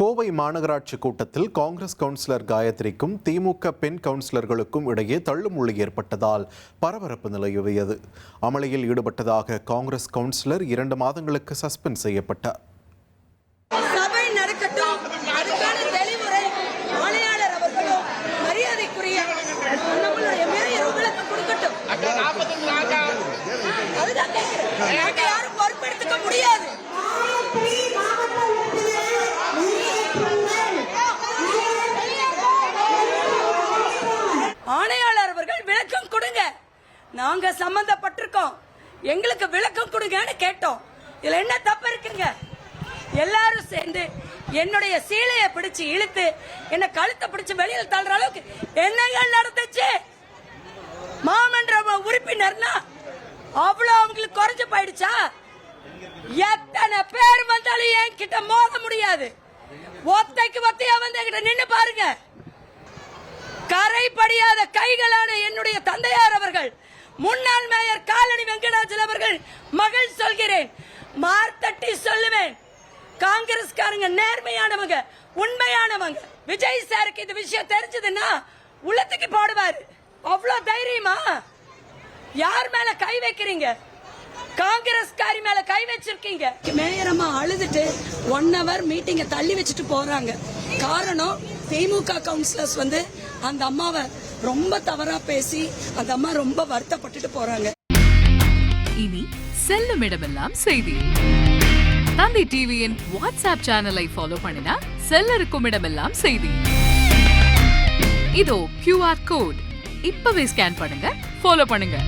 கோவை மாநகராட்சி கூட்டத்தில் காங்கிரஸ் கவுன்சிலர் காயத்ரிக்கும் திமுக பெண் கவுன்சிலர்களுக்கும் இடையே தள்ளுமுள்ளு ஏற்பட்டதால் பரபரப்பு நிலவியது. அமளியில் ஈடுபட்டதாக காங்கிரஸ் கவுன்சிலர் 2 மாதங்களுக்கு சஸ்பெண்ட் செய்யப்பட்டார். சபை நடக்கட்டும், அதுக்கான தெளிவுரை ஆணையாளர் அவர்களும் மரியாதைக்குரிய நம்மளுடைய விளக்கம் கொடுக்கட்டும். அதுதான் கேட்கிறேன், யாரும் பொறுப்பெடுத்துக்க முடியாது. ஆணையாளர் அவர்கள் விளக்கம் கொடுங்க, நாங்க சம்பந்தப்பட்டிருக்கோம், எங்களுக்கு விளக்கம் கொடுங்கன்னு கேட்டோம். இதுல என்ன தப்பு இருக்குங்க? எல்லாரும் சேர்ந்து என்னுடைய சீலையை பிடிச்சு இழுத்து என்ன கழுத்தை பிடிச்சு வெளியில் தள்ளுற அளவுக்கு என்னங்கள் நடந்துச்சு? மாமன்ற உறுப்பினர்னா அவ்வளவு அவங்களுக்கு குறைஞ்சு போயிடுச்சா? எத்தனை பேர் வந்தாலும் என்கிட்ட மோத முடியாது. ஒத்தைக்கு ஒத்தையா வந்து என்கிட்ட நின்னு பாருங்க. கரைபடியாத கைகளான என்னுடைய தந்தையார் அவர்கள், முன்னாள் மேயர் காலனி வெங்கடாஜல் அவர்கள் மகள் சொல்கிறேன், மார்த்தட்டி சொல்லுவேன். காங்கிரஸ்காரங்க நேர்மையானவங்க, உண்மையானவங்க. விஜய் சாருக்கு இந்த விஷயம் தெரிஞ்சதுன்னா உள்ளத்துக்கு போடுவாரு. அவ்வளவு தைரியமா? யார் மேல கை வைக்கிறீங்க? காங்கிரஸ்காரி மேல கை வச்சிருக்கீங்க. மேயரம்மா அழுதுட்டு 1 hour மீட்டிங்க தள்ளி வச்சுட்டு போறாங்க. காரணம், திமுக கவுன்சிலர்ஸ் வந்து அந்த அம்மாவை ரொம்ப தவறா பேசி அந்த அம்மா ரொம்ப வருத்தப்பட்டுட்டு போறாங்க. இனி செல்லும் இடமெல்லாம் செய்தி. தந்தி டிவியின் வாட்ஸ்அப் சேனலை ஃபாலோ பண்ணினா செல்லருக்கும் இடமெல்லாம் செய்தி. இதோ QR கோட், இப்பவே ஸ்கேன் பண்ணுங்க, ஃபாலோ பண்ணுங்க.